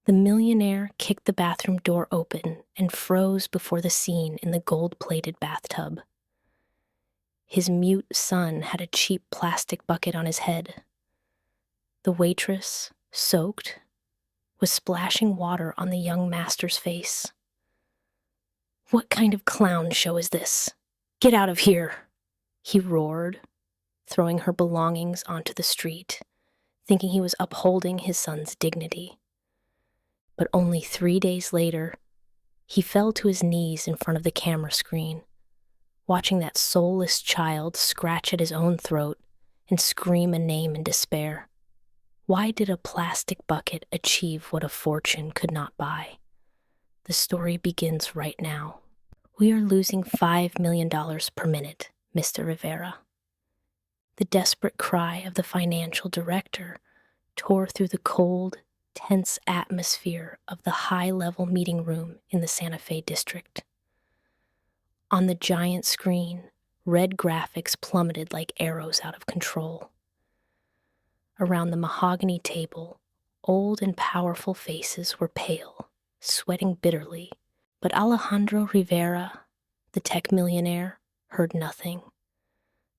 The millionaire kicked the bathroom door open and froze before the scene in the gold-plated bathtub. His mute son had a cheap plastic bucket on his head. The waitress, soaked, was splashing water on the young master's face. "What kind of clown show is this? Get out of here!" he roared, throwing her belongings onto the street, thinking he was upholding his son's dignity. But only 3 days later, he fell to his knees in front of the camera screen, watching that soulless child scratch at his own throat and scream a name in despair. Why did a plastic bucket achieve what a fortune could not buy? The story begins right now. We are losing $5 million per minute, Mr. Rivera. The desperate cry of the financial director tore through the cold, tense atmosphere of the high-level meeting room in the Santa Fe district. On the giant screen, red graphics plummeted like arrows out of control. Around the mahogany table, old and powerful faces were pale, sweating bitterly, but Alejandro Rivera, the tech millionaire, heard nothing.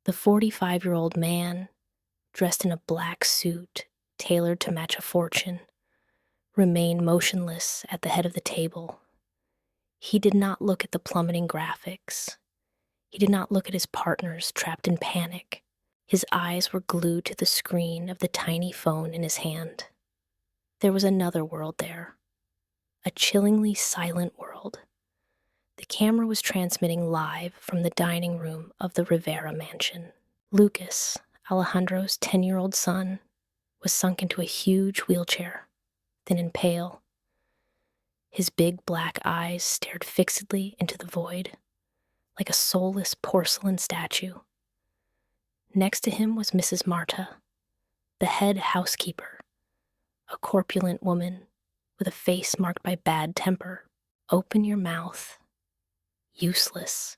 The 45-year-old man, dressed in a black suit tailored to match a fortune, remained motionless at the head of the table. He did not look at the plummeting graphics. He did not look at his partners trapped in panic. His eyes were glued to the screen of the tiny phone in his hand. There was another world there, a chillingly silent world. The camera was transmitting live from the dining room of the Rivera mansion. Lucas, Alejandro's 10-year-old son, was sunk into a huge wheelchair, thin and pale. His big black eyes stared fixedly into the void, like a soulless porcelain statue. Next to him was Mrs. Marta, the head housekeeper, a corpulent woman with a face marked by bad temper. "Open your mouth." Useless.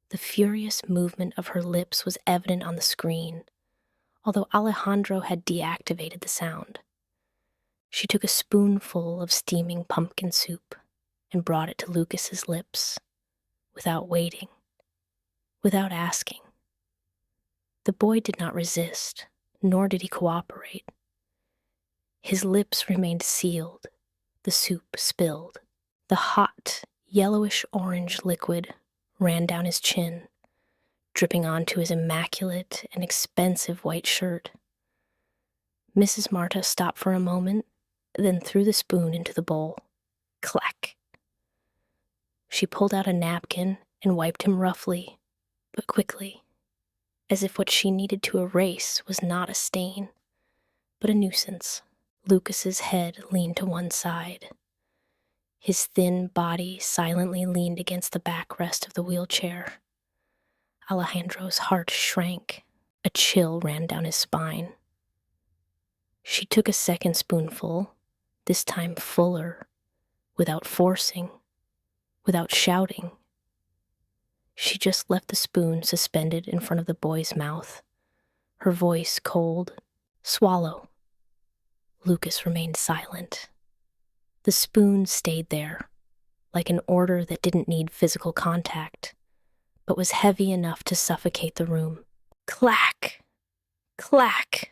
The furious movement of her lips was evident on the screen, although Alejandro had deactivated the sound. She took a spoonful of steaming pumpkin soup and brought it to Lucas's lips, without waiting, without asking. The boy did not resist, nor did he cooperate. His lips remained sealed, the soup spilled. The hot, yellowish-orange liquid ran down his chin, dripping onto his immaculate and expensive white shirt. Mrs. Marta stopped for a moment, then threw the spoon into the bowl. Clack! She pulled out a napkin and wiped him roughly, but quickly, as if what she needed to erase was not a stain, but a nuisance. Lucas's head leaned to one side. His thin body silently leaned against the backrest of the wheelchair. Alejandro's heart shrank. A chill ran down his spine. She took a second spoonful, this time fuller, without forcing, without shouting. She just left the spoon suspended in front of the boy's mouth, her voice cold. "Swallow." Lucas remained silent. The spoon stayed there, like an order that didn't need physical contact, but was heavy enough to suffocate the room. Clack! Clack!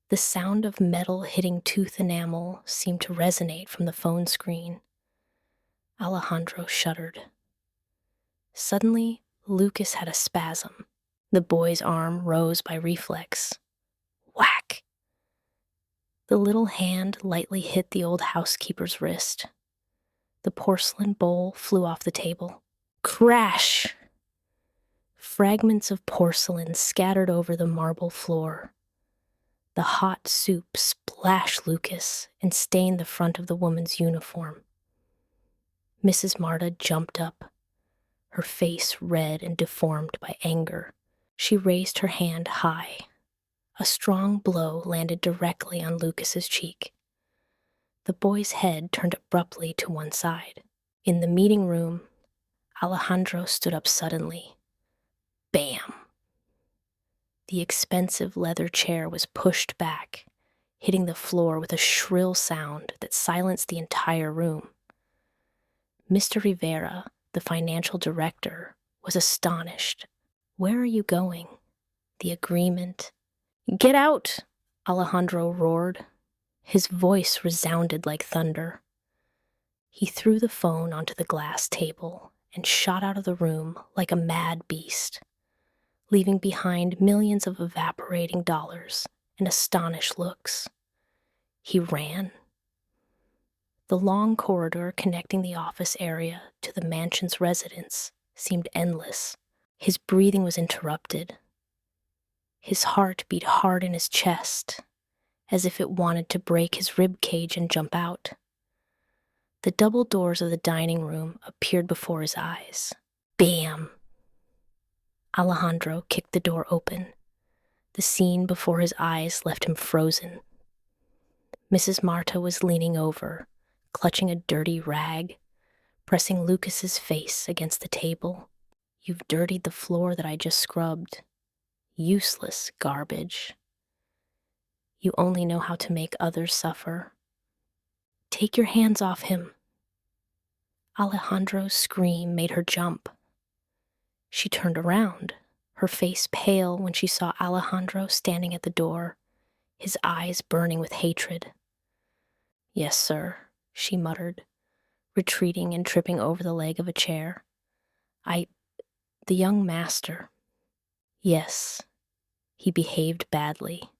The sound of metal hitting tooth enamel seemed to resonate from the phone screen. Alejandro shuddered. Suddenly, Lucas had a spasm. The boy's arm rose by reflex. Whack! The little hand lightly hit the old housekeeper's wrist. The porcelain bowl flew off the table. Crash! Fragments of porcelain scattered over the marble floor. The hot soup splashed Lucas and stained the front of the woman's uniform. Mrs. Marta jumped up, her face red and deformed by anger. She raised her hand high. A strong blow landed directly on Lucas's cheek. The boy's head turned abruptly to one side. In the meeting room, Alejandro stood up suddenly. Bam! The expensive leather chair was pushed back, hitting the floor with a shrill sound that silenced the entire room. Mr. Rivera, the financial director, was astonished. "Where are you going?" "The agreement." "Get out!" Alejandro roared. His voice resounded like thunder. He threw the phone onto the glass table and shot out of the room like a mad beast, leaving behind millions of evaporating dollars and astonished looks. He ran. The long corridor connecting the office area to the mansion's residence seemed endless. His breathing was interrupted. His heart beat hard in his chest, as if it wanted to break his rib cage and jump out. The double doors of the dining room appeared before his eyes. Bam! Alejandro kicked the door open. The scene before his eyes left him frozen. Mrs. Marta was leaning over, clutching a dirty rag, pressing Lucas's face against the table. "You've dirtied the floor that I just scrubbed. Useless garbage. You only know how to make others suffer. Take your hands off him." Alejandro's scream made her jump. She turned around, her face pale when she saw Alejandro standing at the door, his eyes burning with hatred. "Yes, sir," she muttered, retreating and tripping over the leg of a chair. The young master. Yes, he behaved badly."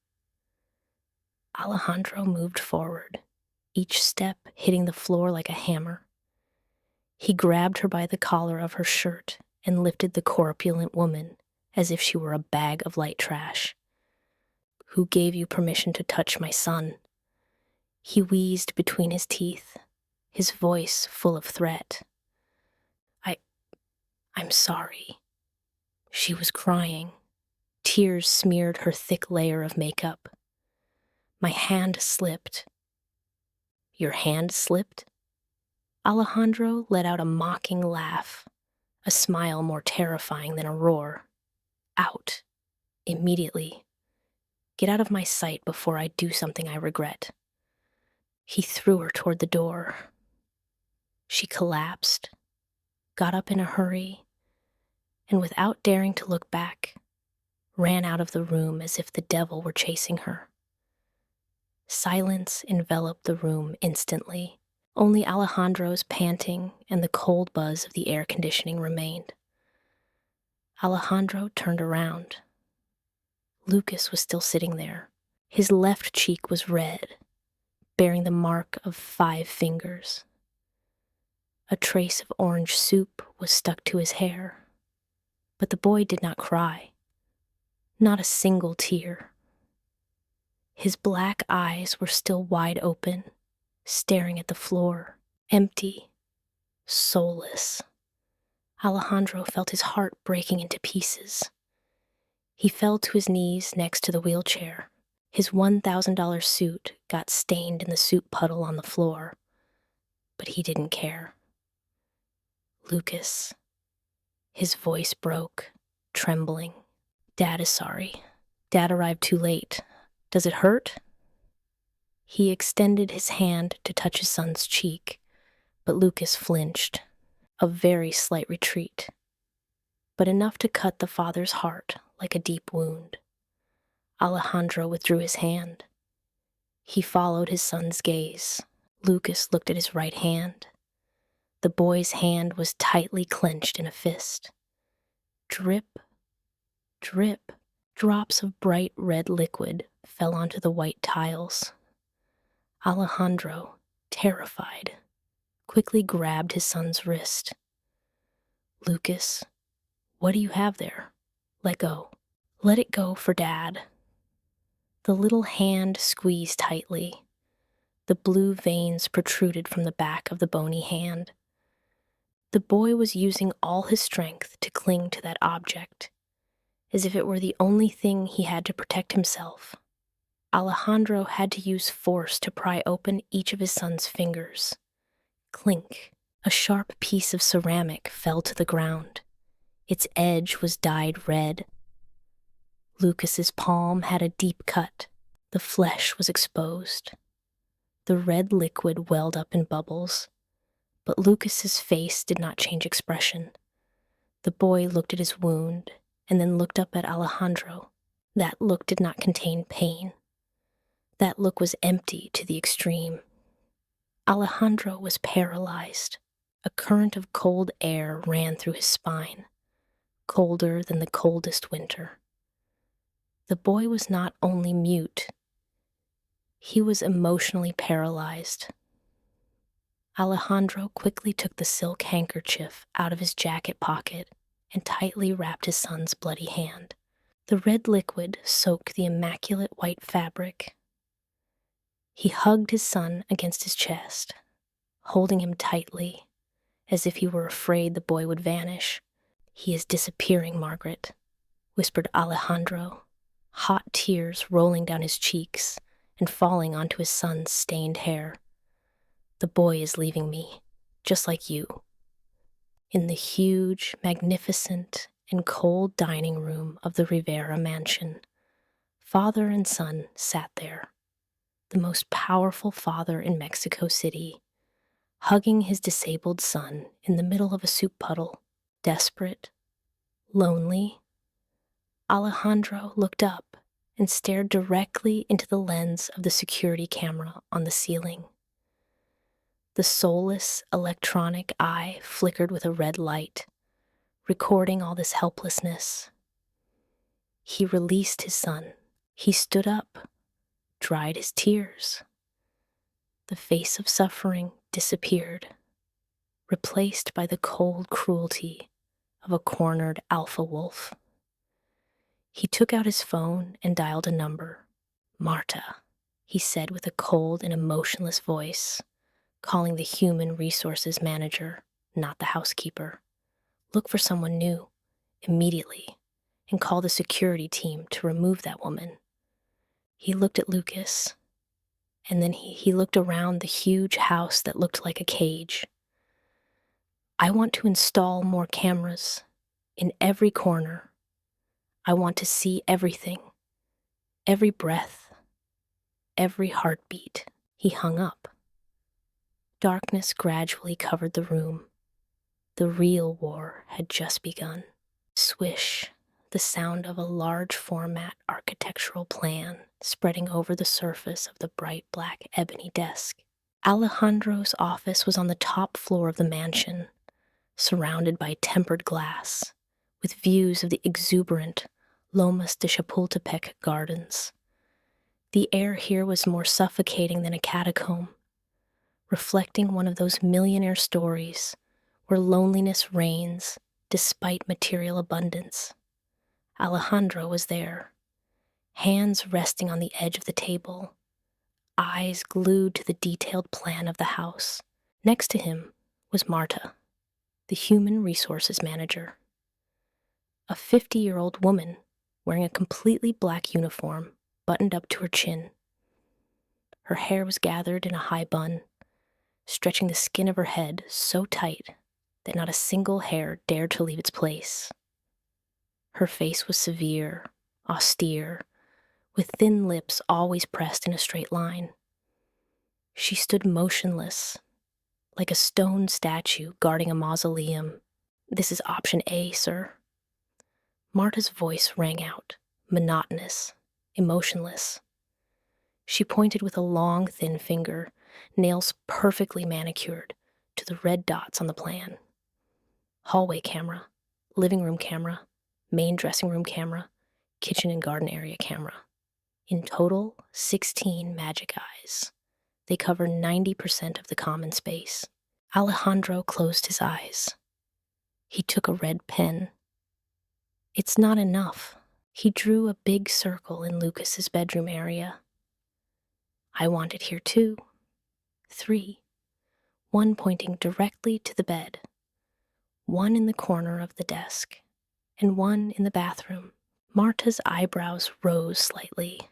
Alejandro moved forward, each step hitting the floor like a hammer. He grabbed her by the collar of her shirt and lifted the corpulent woman as if she were a bag of light trash. "Who gave you permission to touch my son?" He wheezed between his teeth, his voice full of threat. I'm sorry." She was crying. Tears smeared her thick layer of makeup. "My hand slipped." "Your hand slipped?" Alejandro let out a mocking laugh, a smile more terrifying than a roar. "Out. Immediately. Get out of my sight before I do something I regret." He threw her toward the door. She collapsed, got up in a hurry, and without daring to look back, ran out of the room as if the devil were chasing her. Silence enveloped the room instantly. Only Alejandro's panting and the cold buzz of the air conditioning remained. Alejandro turned around. Lucas was still sitting there. His left cheek was red, bearing the mark of 5 fingers. A trace of orange soup was stuck to his hair. But the boy did not cry. Not a single tear. His black eyes were still wide open, staring at the floor, empty, soulless. Alejandro felt his heart breaking into pieces. He fell to his knees next to the wheelchair. His $1,000 suit got stained in the soup puddle on the floor, but he didn't care. "Lucas." His voice broke, trembling. "Dad is sorry. Dad arrived too late. Does it hurt?" He extended his hand to touch his son's cheek, but Lucas flinched. A very slight retreat, but enough to cut the father's heart like a deep wound. Alejandro withdrew his hand. He followed his son's gaze. Lucas looked at his right hand. The boy's hand was tightly clenched in a fist. Drip, drip, drops of bright red liquid fell onto the white tiles. Alejandro, terrified, quickly grabbed his son's wrist. "Lucas, what do you have there? Let go. Let it go for Dad." The little hand squeezed tightly. The blue veins protruded from the back of the bony hand. The boy was using all his strength to cling to that object, as if it were the only thing he had to protect himself. Alejandro had to use force to pry open each of his son's fingers. Clink. A sharp piece of ceramic fell to the ground. Its edge was dyed red. Lucas's palm had a deep cut. The flesh was exposed. The red liquid welled up in bubbles, but Lucas's face did not change expression. The boy looked at his wound and then looked up at Alejandro. That look did not contain pain. That look was empty to the extreme. Alejandro was paralyzed. A current of cold air ran through his spine, colder than the coldest winter. The boy was not only mute, he was emotionally paralyzed. Alejandro quickly took the silk handkerchief out of his jacket pocket and tightly wrapped his son's bloody hand. The red liquid soaked the immaculate white fabric. He hugged his son against his chest, holding him tightly, as if he were afraid the boy would vanish. "He is disappearing, Margaret," whispered Alejandro, hot tears rolling down his cheeks and falling onto his son's stained hair. "The boy is leaving me, just like you." In the huge, magnificent, and cold dining room of the Rivera mansion, father and son sat there, the most powerful father in Mexico City, hugging his disabled son in the middle of a soup puddle, desperate, lonely. Alejandro looked up and stared directly into the lens of the security camera on the ceiling. The soulless electronic eye flickered with a red light, recording all this helplessness. He released his son. He stood up, dried his tears. The face of suffering disappeared, replaced by the cold cruelty of a cornered alpha wolf. He took out his phone and dialed a number. "Marta," he said with a cold and emotionless voice, calling the human resources manager, not the housekeeper. "Look for someone new, immediately, and call the security team to remove that woman." He looked at Lucas, and then he looked around the huge house that looked like a cage. "I want to install more cameras in every corner. I want to see everything, every breath, every heartbeat." He hung up. Darkness gradually covered the room. The real war had just begun. Swish, the sound of a large format architectural plan spreading over the surface of the bright black ebony desk. Alejandro's office was on the top floor of the mansion, surrounded by tempered glass, with views of the exuberant Lomas de Chapultepec gardens. The air here was more suffocating than a catacomb, reflecting one of those millionaire stories where loneliness reigns despite material abundance. Alejandro was there, hands resting on the edge of the table, eyes glued to the detailed plan of the house. Next to him was Marta, the human resources manager, a 50-year-old woman wearing a completely black uniform buttoned up to her chin. Her hair was gathered in a high bun, stretching the skin of her head so tight that not a single hair dared to leave its place. Her face was severe, austere, with thin lips always pressed in a straight line. She stood motionless, like a stone statue guarding a mausoleum. "This is option A, sir." Marta's voice rang out, monotonous, emotionless. She pointed with a long, thin finger, nails perfectly manicured, to the red dots on the plan. "Hallway camera, living room camera, main dressing room camera, kitchen and garden area camera. In total, 16 magic eyes. They cover 90% of the common space." Alejandro closed his eyes. He took a red pen. "It's not enough." He drew a big circle in Lucas's bedroom area. "I want it here too. 3. One pointing directly to the bed, one in the corner of the desk, and one in the bathroom." Marta's eyebrows rose slightly.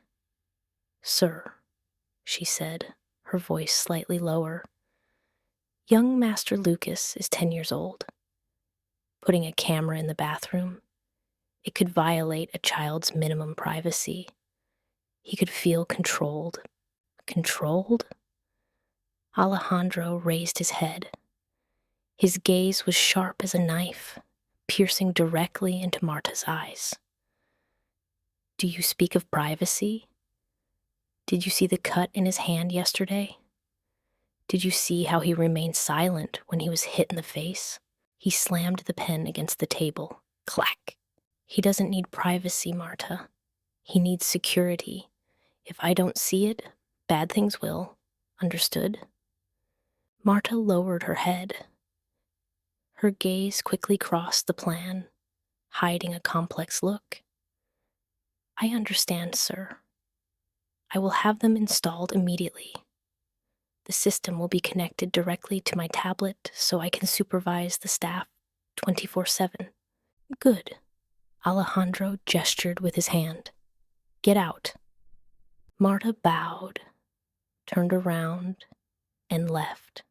"Sir," she said, her voice slightly lower, "young Master Lucas is 10 years old. Putting a camera in the bathroom, it could violate a child's minimum privacy. He could feel controlled. Controlled? Alejandro raised his head. His gaze was sharp as a knife, piercing directly into Marta's eyes. Do you speak of privacy? Did you see the cut in his hand yesterday? Did you see how he remained silent when he was hit in the face? He slammed the pen against the table. Clack! He doesn't need privacy, Marta. He needs security. If I don't see it, bad things will. Understood? Marta lowered her head. Her gaze quickly crossed the plan, hiding a complex look. I understand, sir. I will have them installed immediately. The system will be connected directly to my tablet so I can supervise the staff 24/7. Good. Alejandro gestured with his hand. Get out. Marta bowed, turned around, and left.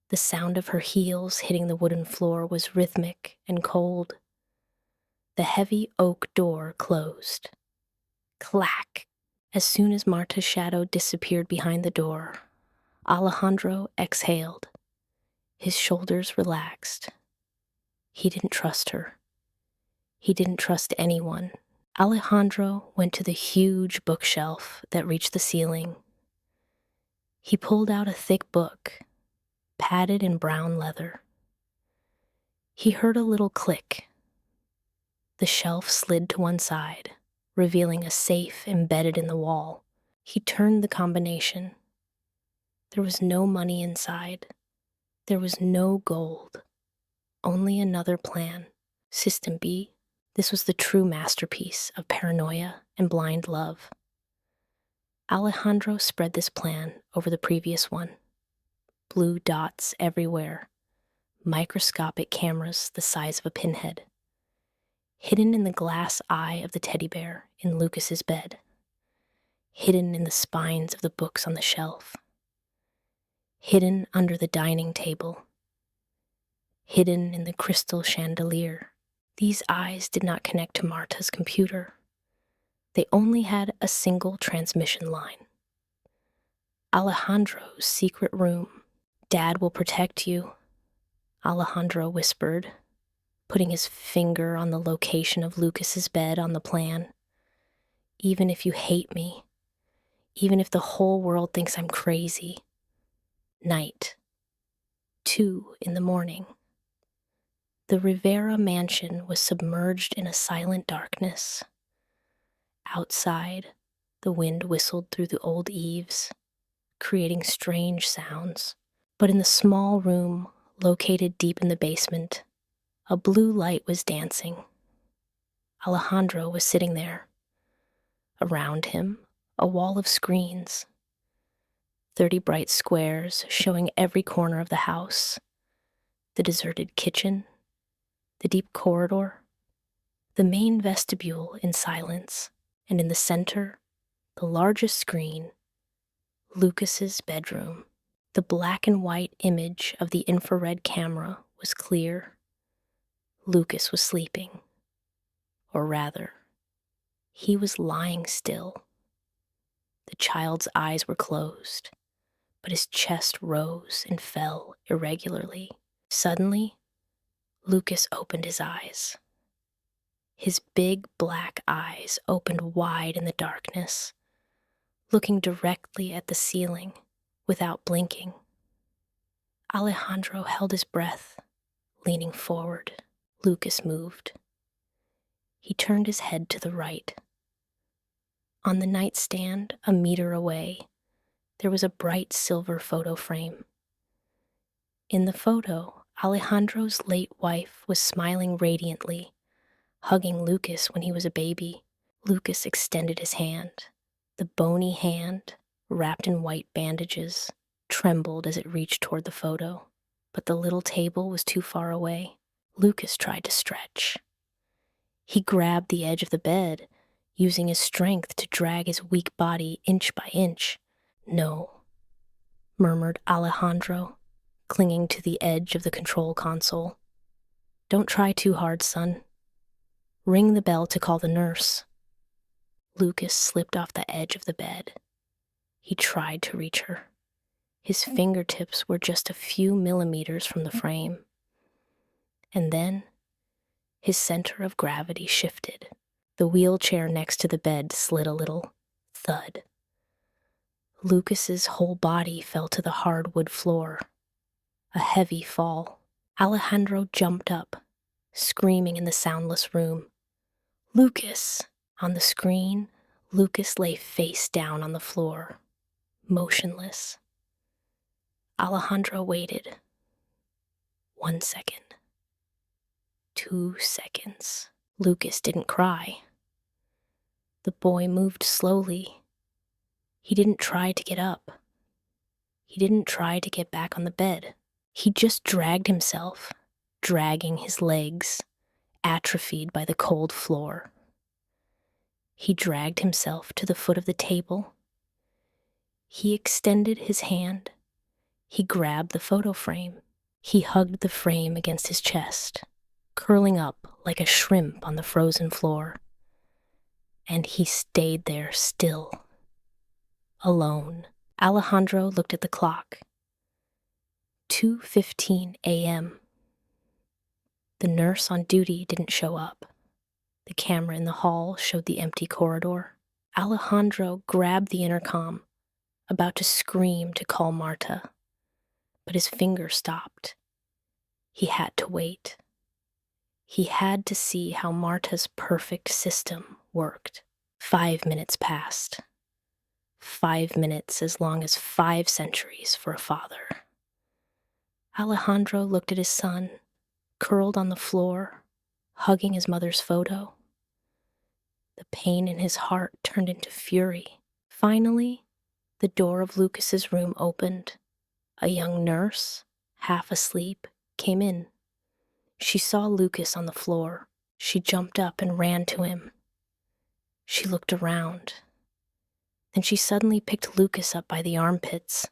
The sound of her heels hitting the wooden floor was rhythmic and cold. The heavy oak door closed. Clack! As soon as Marta's shadow disappeared behind the door, Alejandro exhaled. His shoulders relaxed. He didn't trust her. He didn't trust anyone. Alejandro went to the huge bookshelf that reached the ceiling. He pulled out a thick book, padded in brown leather. He heard a little click. The shelf slid to one side, revealing a safe embedded in the wall. He turned the combination. There was no money inside. There was no gold. Only another plan. System B. This was the true masterpiece of paranoia and blind love. Alejandro spread this plan over the previous one. Blue dots everywhere. Microscopic cameras the size of a pinhead. Hidden in the glass eye of the teddy bear in Lucas's bed. Hidden in the spines of the books on the shelf. Hidden under the dining table. Hidden in the crystal chandelier. These eyes did not connect to Marta's computer. They only had a single transmission line. Alejandro's secret room. Dad will protect you, Alejandro whispered, putting his finger on the location of Lucas's bed on the plan. Even if you hate me, even if the whole world thinks I'm crazy. Night. 2 a.m. The Rivera mansion was submerged in a silent darkness. Outside, the wind whistled through the old eaves, creating strange sounds. But in the small room, located deep in the basement, a blue light was dancing. Alejandro was sitting there. Around him, a wall of screens. 30 bright squares showing every corner of the house. The deserted kitchen, the deep corridor, the main vestibule in silence, and in the center, the largest screen, Lucas's bedroom. The black and white image of the infrared camera was clear. Lucas was sleeping. Or rather, he was lying still. The child's eyes were closed, but his chest rose and fell irregularly. Suddenly, Lucas opened his eyes. His big black eyes opened wide in the darkness, looking directly at the ceiling without blinking. Alejandro held his breath, leaning forward. Lucas moved. He turned his head to the right. On the nightstand, a meter away, there was a bright silver photo frame. In the photo, Alejandro's late wife was smiling radiantly, hugging Lucas when he was a baby. Lucas extended his hand. The bony hand, wrapped in white bandages, trembled as it reached toward the photo, but the little table was too far away. Lucas tried to stretch. He grabbed the edge of the bed, using his strength to drag his weak body inch by inch. No, murmured Alejandro, clinging to the edge of the control console. Don't try too hard, son. Ring the bell to call the nurse. Lucas slipped off the edge of the bed. He tried to reach her. His fingertips were just a few millimeters from the frame. And then, his center of gravity shifted. The wheelchair next to the bed slid a little. Thud. Lucas's whole body fell to the hardwood floor. A heavy fall. Alejandro jumped up, screaming in the soundless room. Lucas! On the screen, Lucas lay face down on the floor, motionless. Alejandro waited. 1 second. 2 seconds. Lucas didn't cry. The boy moved slowly. He didn't try to get up. He didn't try to get back on the bed. He just dragged himself, dragging his legs, atrophied by the cold floor. He dragged himself to the foot of the table. He extended his hand. He grabbed the photo frame. He hugged the frame against his chest, curling up like a shrimp on the frozen floor. And he stayed there still, alone. Alejandro looked at the clock. 2:15 a.m. The nurse on duty didn't show up. The camera in the hall showed the empty corridor. Alejandro grabbed the intercom, about to scream to call Marta, but his finger stopped. He had to wait. He had to see how Marta's perfect system worked. 5 minutes passed. 5 minutes as long as 5 centuries for a father. Alejandro looked at his son, curled on the floor, hugging his mother's photo. The pain in his heart turned into fury. Finally, the door of Lucas's room opened. A young nurse, half asleep, came in. She saw Lucas on the floor. She jumped up and ran to him. She looked around. Then she suddenly picked Lucas up by the armpits.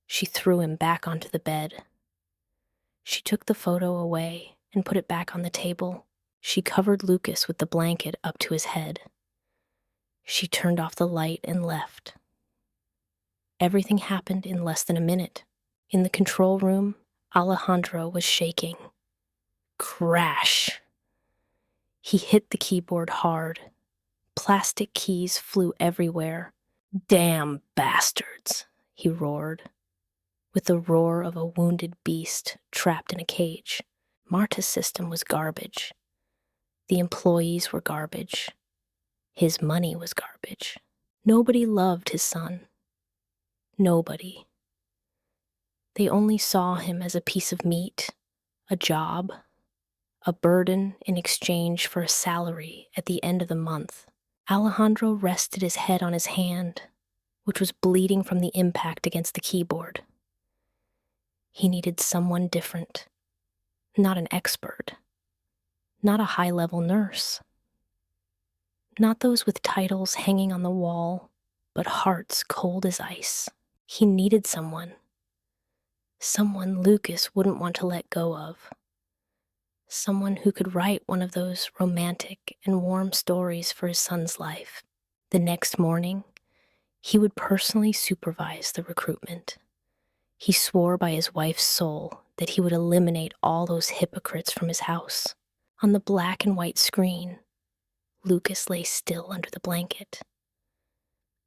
She threw him back onto the bed. She took the photo away and put it back on the table. She covered Lucas with the blanket up to his head. She turned off the light and left. Everything happened in less than a minute. In the control room, Alejandro was shaking. Crash! He hit the keyboard hard. Plastic keys flew everywhere. Damn bastards, he roared, with the roar of a wounded beast trapped in a cage. Marta's system was garbage. The employees were garbage. His money was garbage. Nobody loved his son. Nobody. They only saw him as a piece of meat, a job, a burden in exchange for a salary at the end of the month. Alejandro rested his head on his hand, which was bleeding from the impact against the keyboard. He needed someone different, not an expert, not a high-level nurse, not those with titles hanging on the wall, but hearts cold as ice. He needed someone Lucas wouldn't want to let go of. Someone who could write one of those romantic and warm stories for his son's life. The next morning, he would personally supervise the recruitment. He swore by his wife's soul that he would eliminate all those hypocrites from his house. On the black and white screen, Lucas lay still under the blanket.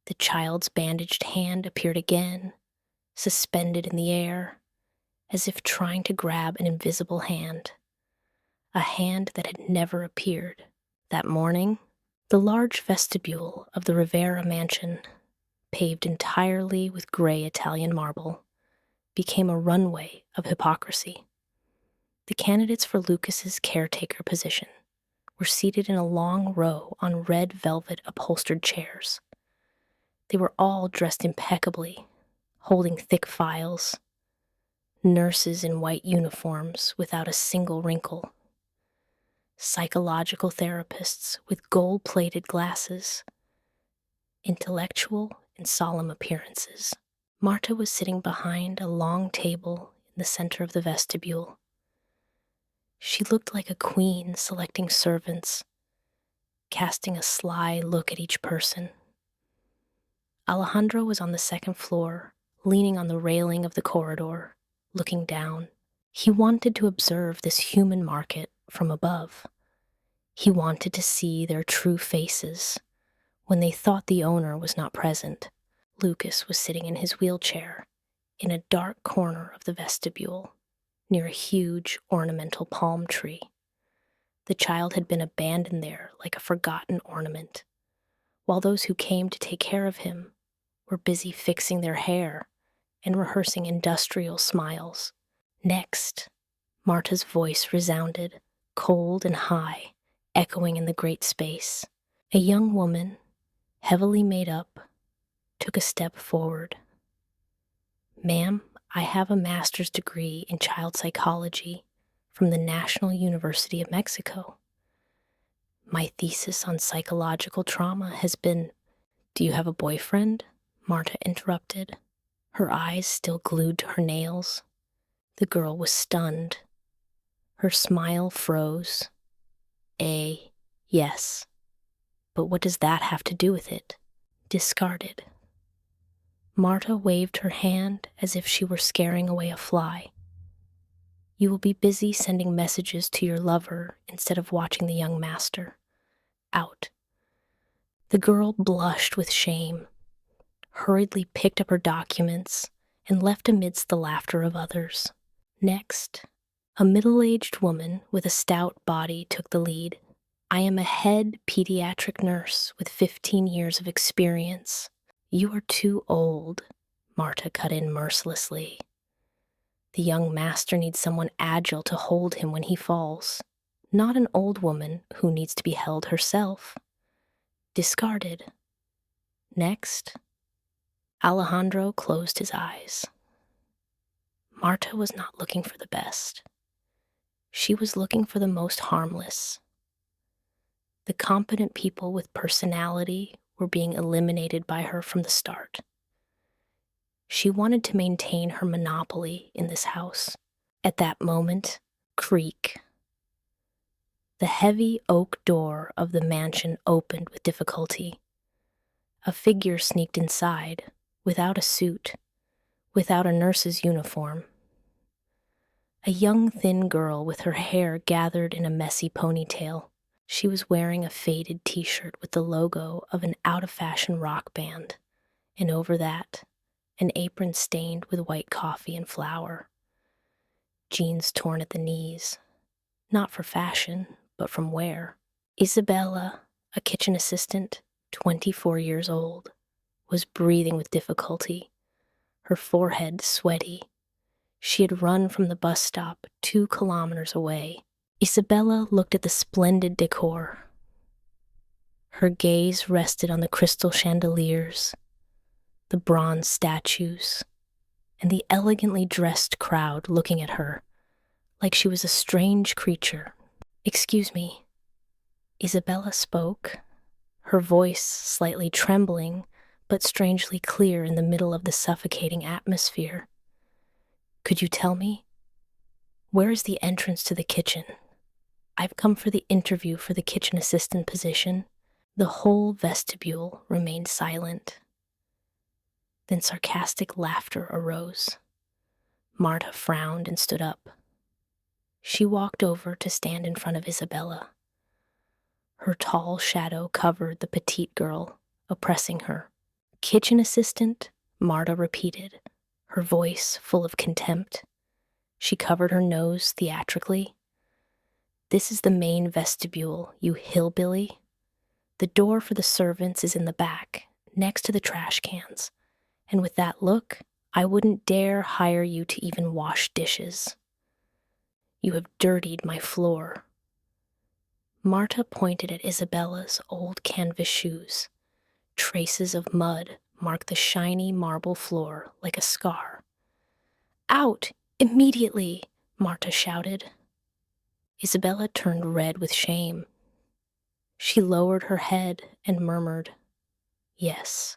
The child's bandaged hand appeared again, suspended in the air, as if trying to grab an invisible hand. A hand that had never appeared. That morning, the large vestibule of the Rivera mansion, paved entirely with gray Italian marble, became a runway of hypocrisy. The candidates for Lucas's caretaker position were seated in a long row on red velvet upholstered chairs. They were all dressed impeccably, holding thick files, nurses in white uniforms without a single wrinkle, psychological therapists with gold-plated glasses, intellectual and solemn appearances. Marta was sitting behind a long table in the center of the vestibule. She looked like a queen selecting servants. casting a sly look at each person. Alejandro was on the second floor, leaning on the railing of the corridor, looking down. He wanted to observe this human market from above. He wanted to see their true faces when they thought the owner was not present. Lucas was sitting in his wheelchair in a dark corner of the vestibule, near a huge ornamental palm tree. The child had been abandoned there like a forgotten ornament, while those who came to take care of him were busy fixing their hair and rehearsing industrial smiles. Next, Marta's voice resounded, cold and high, echoing in the great space. A young woman, heavily made up, took a step forward. "Ma'am, I have a master's degree in child psychology from the National University of Mexico. My thesis on psychological trauma has been—" "Do you have a boyfriend?" Marta interrupted, her eyes still glued to her nails. The girl was stunned. Her smile froze. Yes. But what does that have to do with it?" "Discarded." Marta waved her hand as if she were scaring away a fly. "You will be busy sending messages to your lover instead of watching the young master. Out." The girl blushed with shame, hurriedly picked up her documents, and left amidst the laughter of others. Next, a middle-aged woman with a stout body took the lead. "I am a head pediatric nurse with 15 years of experience." "You are too old," Marta cut in mercilessly. "The young master needs someone agile to hold him when he falls, not an old woman who needs to be held herself." Discarded. Next, Alejandro closed his eyes. Marta was not looking for the best. She was looking for the most harmless. The competent people with personality were being eliminated by her from the start. She wanted to maintain her monopoly in this house. At that moment, creak. The heavy oak door of the mansion opened with difficulty. A figure sneaked inside, without a suit, without a nurse's uniform. A young, thin girl with her hair gathered in a messy ponytail. She was wearing a faded t-shirt with the logo of an out-of-fashion rock band, and over that, an apron stained with white coffee and flour. Jeans torn at the knees, not for fashion, but from wear. Isabela, a kitchen assistant, 24 years old, was breathing with difficulty, her forehead sweaty. She had run from the bus stop 2 kilometers away. Isabela looked at the splendid decor. Her gaze rested on the crystal chandeliers, the bronze statues, and the elegantly dressed crowd looking at her like she was a strange creature. "Excuse me." Isabela spoke, her voice slightly trembling, but strangely clear in the middle of the suffocating atmosphere. "Could you tell me? Where is the entrance to the kitchen? I've come for the interview for the kitchen assistant position." The whole vestibule remained silent. Then sarcastic laughter arose. Marta frowned and stood up. She walked over to stand in front of Isabela. Her tall shadow covered the petite girl, oppressing her. "Kitchen assistant," Marta repeated, her voice full of contempt. She covered her nose theatrically. "This is the main vestibule, you hillbilly. The door for the servants is in the back, next to the trash cans. And with that look, I wouldn't dare hire you to even wash dishes. You have dirtied my floor." Marta pointed at Isabela's old canvas shoes. Traces of mud marked the shiny marble floor like a scar. "Out! Immediately!" Marta shouted. Isabela turned red with shame. She lowered her head and murmured, "Yes."